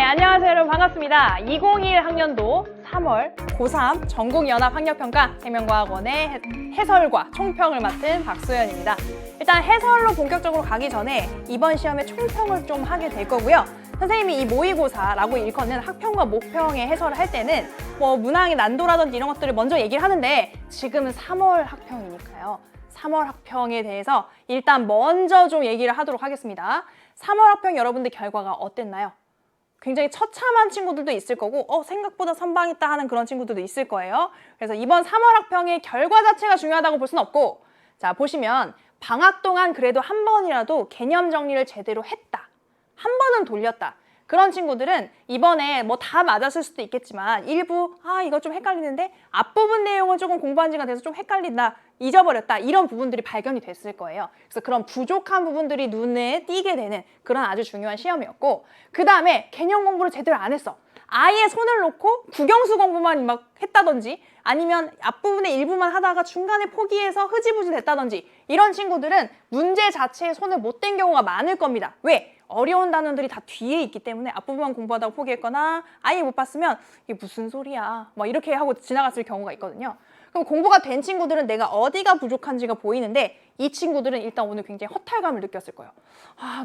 안녕하세요 여러분 반갑습니다. 2021 학년도 3월 고3 전국연합학력평가 생명과학원의 해설과 총평을 맡은 박소연입니다. 일단 해설로 본격적으로 가기 전에 이번 시험에 총평을 좀 하게 될 거고요. 선생님이 이 모의고사라고 일컫는 학평과 모평의 해설을 할 때는 뭐 문항의 난도라든지 이런 것들을 먼저 얘기를 하는데 지금은 3월 학평이니까요. 3월 학평에 대해서 일단 먼저 좀 얘기를 하도록 하겠습니다. 3월 학평 여러분들 결과가 어땠나요? 굉장히 처참한 친구들도 있을 거고 생각보다 선방했다 하는 그런 친구들도 있을 거예요. 그래서 이번 3월 학평의 결과 자체가 중요하다고 볼 수는 없고, 자 보시면 방학 동안 그래도 한 번이라도 개념 정리를 제대로 했다, 한 번은 돌렸다, 그런 친구들은 이번에 뭐 다 맞았을 수도 있겠지만 일부 이거 좀 헷갈리는데 앞부분 내용은 조금 공부한 지가 돼서 좀 헷갈린다, 잊어버렸다, 이런 부분들이 발견이 됐을 거예요. 그래서 그런 부족한 부분들이 눈에 띄게 되는 그런 아주 중요한 시험이었고, 그 다음에 개념 공부를 제대로 안 했어, 아예 손을 놓고 국영수 공부만 막 했다든지 아니면 앞부분의 일부만 하다가 중간에 포기해서 흐지부지 됐다든지 이런 친구들은 문제 자체에 손을 못 댄 경우가 많을 겁니다. 왜? 어려운 단원들이 다 뒤에 있기 때문에 앞부분만 공부하다가 포기했거나 아예 못 봤으면 이게 무슨 소리야 막 이렇게 하고 지나갔을 경우가 있거든요. 그럼 공부가 된 친구들은 내가 어디가 부족한지가 보이는데, 이 친구들은 일단 오늘 굉장히 허탈감을 느꼈을 거예요.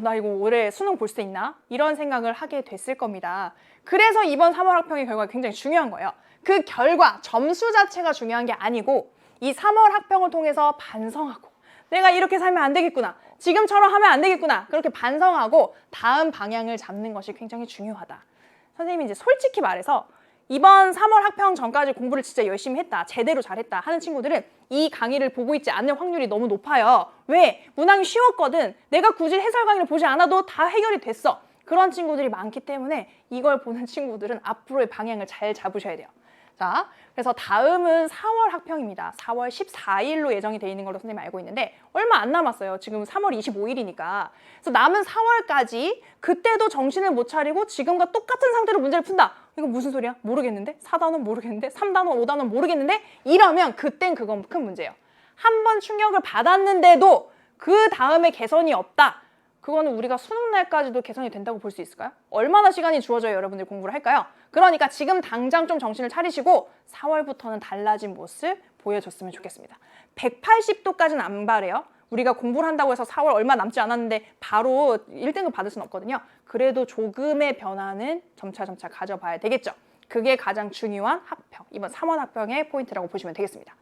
나 이거 올해 수능 볼 수 있나? 이런 생각을 하게 됐을 겁니다. 그래서 이번 3월 학평의 결과가 굉장히 중요한 거예요. 그 결과, 점수 자체가 중요한 게 아니고 이 3월 학평을 통해서 반성하고 내가 이렇게 살면 안 되겠구나, 지금처럼 하면 안 되겠구나, 그렇게 반성하고 다음 방향을 잡는 것이 굉장히 중요하다. 선생님이 이제 솔직히 말해서 이번 3월 학평 전까지 공부를 진짜 열심히 했다, 제대로 잘했다 하는 친구들은 이 강의를 보고 있지 않을 확률이 너무 높아요. 왜? 문항이 쉬웠거든. 내가 굳이 해설 강의를 보지 않아도 다 해결이 됐어. 그런 친구들이 많기 때문에 이걸 보는 친구들은 앞으로의 방향을 잘 잡으셔야 돼요. 자, 그래서 다음은 4월 학평입니다. 4월 14일로 예정이 돼 있는 걸로 선생님이 알고 있는데 얼마 안 남았어요. 지금 3월 25일이니까. 그래서 남은 4월까지 그때도 정신을 못 차리고 지금과 똑같은 상태로 문제를 푼다. 이거 무슨 소리야? 모르겠는데? 4단원 모르겠는데? 3단원, 5단원 모르겠는데? 이러면 그땐 그건 큰 문제예요. 한 번 충격을 받았는데도 그 다음에 개선이 없다. 그거는 우리가 수능 날까지도 개선이 된다고 볼 수 있을까요? 얼마나 시간이 주어져야 여러분들이 공부를 할까요? 그러니까 지금 당장 좀 정신을 차리시고 4월부터는 달라진 모습 보여줬으면 좋겠습니다. 180도까지는 안 바래요. 우리가 공부를 한다고 해서 4월 얼마 남지 않았는데 바로 1등급 받을 수는 없거든요. 그래도 조금의 변화는 점차 가져봐야 되겠죠. 그게 가장 중요한 학평, 이번 3월 학평의 포인트라고 보시면 되겠습니다.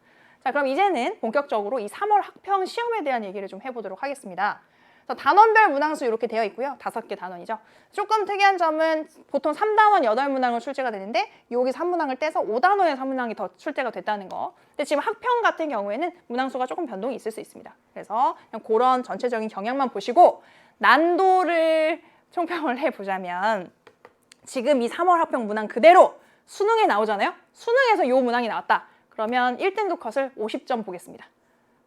자, 그럼 이제는 본격적으로 이 3월 학평 시험에 대한 얘기를 좀 해보도록 하겠습니다. 단원별 문항수 이렇게 되어 있고요. 5개 단원이죠. 조금 특이한 점은 보통 3단원 8문항으로 출제가 되는데 여기서 한 문항을 떼서 5단원에서 한 문항이 더 출제가 됐다는 거. 근데 지금 학평 같은 경우에는 문항수가 조금 변동이 있을 수 있습니다. 그래서 그냥 그런 전체적인 경향만 보시고 난도를 총평을 해보자면 지금 이 3월 학평 문항 그대로 수능에 나오잖아요. 수능에서 이 문항이 나왔다. 그러면 1등급 컷을 50점 보겠습니다.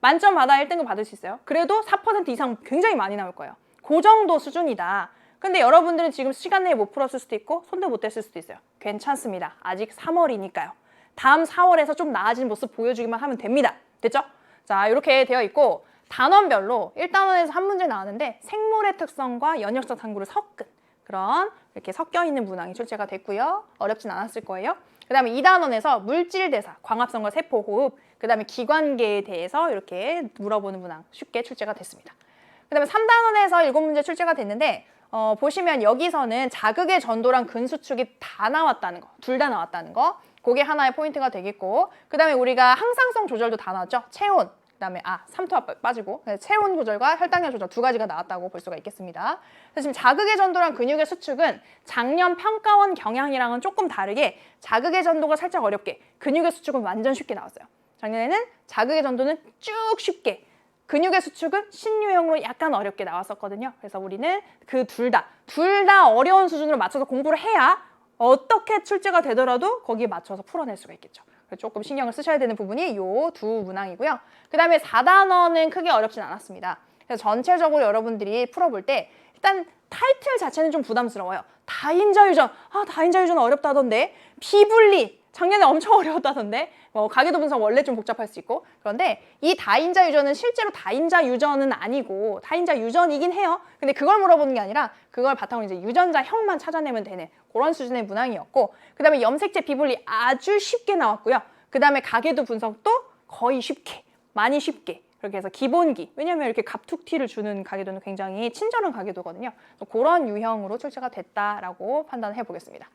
만점 받아 1등급 받을 수 있어요. 그래도 4% 이상 굉장히 많이 나올 거예요. 그 정도 수준이다. 근데 여러분들은 지금 시간 내에 못 풀었을 수도 있고 손도 못 댔을 수도 있어요. 괜찮습니다. 아직 3월이니까요. 다음 4월에서 좀 나아진 모습 보여주기만 하면 됩니다. 됐죠? 자, 이렇게 되어 있고 단원별로 1단원에서 한 문제 나왔는데 생물의 특성과 연역적 탐구를 섞은 그런 이렇게 섞여 있는 문항이 출제가 됐고요. 어렵진 않았을 거예요. 그 다음에 2단원에서 물질 대사, 광합성과 세포 호흡, 그 다음에 기관계에 대해서 이렇게 물어보는 문항 쉽게 출제가 됐습니다. 그 다음에 3단원에서 7문제 출제가 됐는데 보시면 여기서는 자극의 전도랑 근수축이 다 나왔다는 거, 둘 다 나왔다는 거, 그게 하나의 포인트가 되겠고, 그 다음에 우리가 항상성 조절도 다 나왔죠. 체온, 그 다음에 삼투압 빠지고 체온 조절과 혈당량 조절 2가지가 나왔다고 볼 수가 있겠습니다. 그래서 지금 자극의 전도랑 근육의 수축은 작년 평가원 경향이랑은 조금 다르게 자극의 전도가 살짝 어렵게, 근육의 수축은 완전 쉽게 나왔어요. 작년에는 자극의 전도는 쭉 쉽게, 근육의 수축은 신유형으로 약간 어렵게 나왔었거든요. 그래서 우리는 그 둘 다 어려운 수준으로 맞춰서 공부를 해야 어떻게 출제가 되더라도 거기에 맞춰서 풀어낼 수가 있겠죠. 조금 신경을 쓰셔야 되는 부분이 이 두 문항이고요. 그 다음에 4단원은 크게 어렵진 않았습니다. 그래서 전체적으로 여러분들이 풀어볼 때 일단 타이틀 자체는 좀 부담스러워요. 다인자유전, 다인자유전 어렵다던데. 비분리, 작년에 엄청 어려웠다던데. 가계도 분석 원래 좀 복잡할 수 있고. 그런데 이 다인자 유전은 실제로 다인자 유전은 아니고 다인자 유전이긴 해요. 근데 그걸 물어보는 게 아니라 그걸 바탕으로 이제 유전자형만 찾아내면 되는 그런 수준의 문항이었고, 그 다음에 염색체 비분리 아주 쉽게 나왔고요. 그 다음에 가계도 분석도 거의 쉽게, 많이 쉽게 그렇게 해서 기본기, 왜냐면 이렇게 갑툭튀를 주는 가계도는 굉장히 친절한 가계도거든요. 그런 유형으로 출제가 됐다라고 판단해 보겠습니다.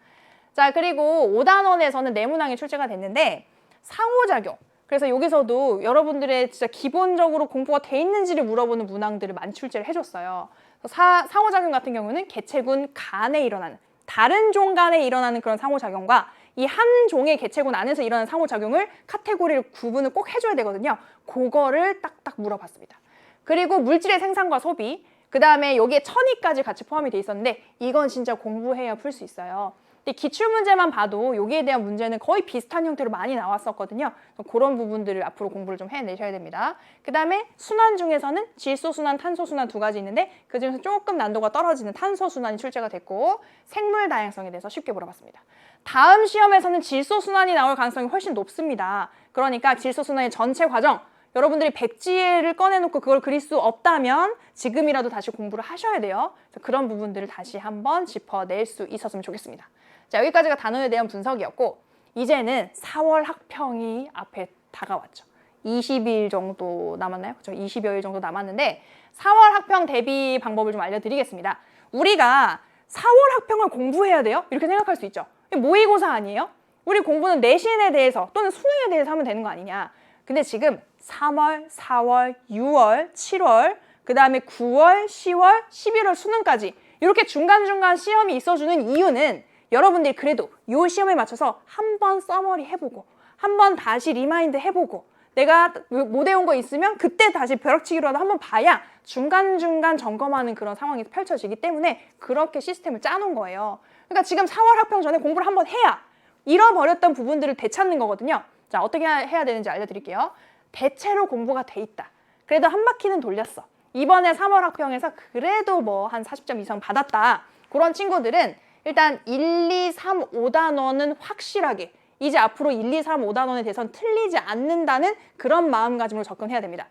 자, 그리고 5단원에서는 내문항이 출제가 됐는데 상호작용, 그래서 여기서도 여러분들의 진짜 기본적으로 공부가 돼 있는지를 물어보는 문항들을 많이 출제를 해줬어요. 상호작용 같은 경우는 개체군 간에 일어나는, 다른 종 간에 일어나는 그런 상호작용과 이 한 종의 개체군 안에서 일어나는 상호작용을 카테고리를 구분을 꼭 해줘야 되거든요. 그거를 딱딱 물어봤습니다. 그리고 물질의 생산과 소비, 그 다음에 여기에 천위까지 같이 포함이 돼 있었는데 이건 진짜 공부해야 풀 수 있어요. 근데 기출문제만 봐도 여기에 대한 문제는 거의 비슷한 형태로 많이 나왔었거든요. 그런 부분들을 앞으로 공부를 좀 해내셔야 됩니다. 그 다음에 순환 중에서는 질소순환, 탄소순환 두 가지 있는데 그중에서 조금 난도가 떨어지는 탄소순환이 출제가 됐고 생물 다양성에 대해서 쉽게 물어봤습니다. 다음 시험에서는 질소순환이 나올 가능성이 훨씬 높습니다. 그러니까 질소순환의 전체 과정, 여러분들이 백지를 꺼내놓고 그걸 그릴 수 없다면 지금이라도 다시 공부를 하셔야 돼요. 그래서 그런 부분들을 다시 한번 짚어낼 수 있었으면 좋겠습니다. 자, 여기까지가 단원에 대한 분석이었고 이제는 4월 학평이 앞에 다가왔죠. 20일 정도 남았나요? 그렇죠? 20여일 정도 남았는데 4월 학평 대비 방법을 좀 알려드리겠습니다. 우리가 4월 학평을 공부해야 돼요? 이렇게 생각할 수 있죠. 모의고사 아니에요? 우리 공부는 내신에 대해서 또는 수능에 대해서 하면 되는 거 아니냐. 근데 지금 3월, 4월, 6월, 7월, 그 다음에 9월, 10월, 11월 수능까지 이렇게 중간중간 시험이 있어주는 이유는 여러분들이 그래도 이 시험에 맞춰서 한번 써머리 해보고 한번 다시 리마인드 해보고 내가 못 외운 거 있으면 그때 다시 벼락치기로라도 한번 봐야 중간중간 점검하는 그런 상황이 펼쳐지기 때문에 그렇게 시스템을 짜놓은 거예요. 그러니까 지금 4월 학평 전에 공부를 한번 해야 잃어버렸던 부분들을 되찾는 거거든요. 자, 어떻게 해야 되는지 알려드릴게요. 대체로 공부가 돼 있다. 그래도 한 바퀴는 돌렸어. 이번에 3월 학평에서 그래도 뭐 한 40점 이상 받았다. 그런 친구들은 일단 1, 2, 3, 5단원은 확실하게 이제 앞으로 1, 2, 3, 5단원에 대해서는 틀리지 않는다는 그런 마음가짐으로 접근해야 됩니다.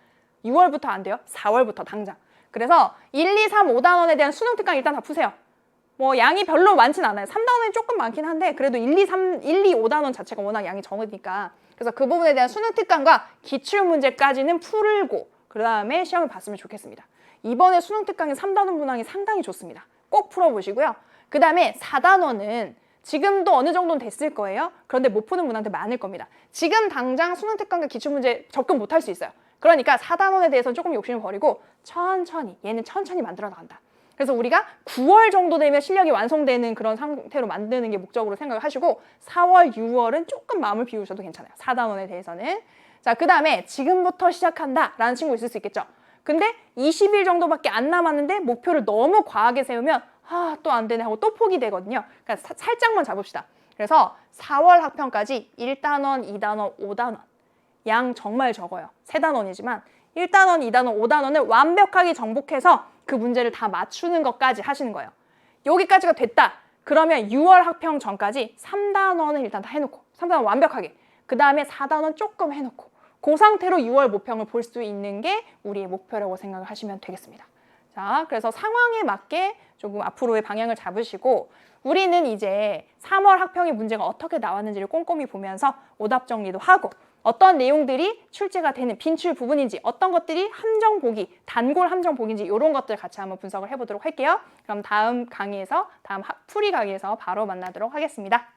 6월부터 안 돼요. 4월부터 당장. 그래서 1, 2, 3, 5단원에 대한 수능 특강 일단 다 푸세요. 뭐 양이 별로 많진 않아요. 3단원이 조금 많긴 한데 그래도 1, 2, 5단원 자체가 워낙 양이 적으니까 그래서 그 부분에 대한 수능 특강과 기출문제까지는 풀고 그 다음에 시험을 봤으면 좋겠습니다. 이번에 수능 특강의 3단원 문항이 상당히 좋습니다. 꼭 풀어보시고요. 그 다음에 4단원은 지금도 어느 정도는 됐을 거예요. 그런데 못 푸는 문항들 많을 겁니다. 지금 당장 수능 특강과 기출문제 접근 못할 수 있어요. 그러니까 4단원에 대해서는 조금 욕심을 버리고 천천히, 얘는 천천히 만들어 나간다. 그래서 우리가 9월 정도 되면 실력이 완성되는 그런 상태로 만드는 게 목적으로 생각을 하시고 4월, 6월은 조금 마음을 비우셔도 괜찮아요. 4단원에 대해서는. 자, 그 다음에 지금부터 시작한다 라는 친구 있을 수 있겠죠. 근데 20일 정도밖에 안 남았는데 목표를 너무 과하게 세우면 또 안 되네 하고 또 포기되거든요. 그러니까 살짝만 잡읍시다. 그래서 4월 학평까지 1단원, 2단원, 5단원 양 정말 적어요. 3단원이지만 1단원, 2단원, 5단원을 완벽하게 정복해서 그 문제를 다 맞추는 것까지 하시는 거예요. 여기까지가 됐다. 그러면 6월 학평 전까지 3단원을 일단 다 해놓고 3단원 완벽하게 그 다음에 4단원 조금 해놓고 그 상태로 6월 모평을 볼 수 있는 게 우리의 목표라고 생각을 하시면 되겠습니다. 자, 그래서 상황에 맞게 조금 앞으로의 방향을 잡으시고 우리는 이제 3월 학평의 문제가 어떻게 나왔는지를 꼼꼼히 보면서 오답 정리도 하고 어떤 내용들이 출제가 되는 빈출 부분인지 어떤 것들이 함정 보기, 단골 함정 보기인지 이런 것들 같이 한번 분석을 해보도록 할게요. 그럼 다음 강의에서, 다음 풀이 강의에서 바로 만나도록 하겠습니다.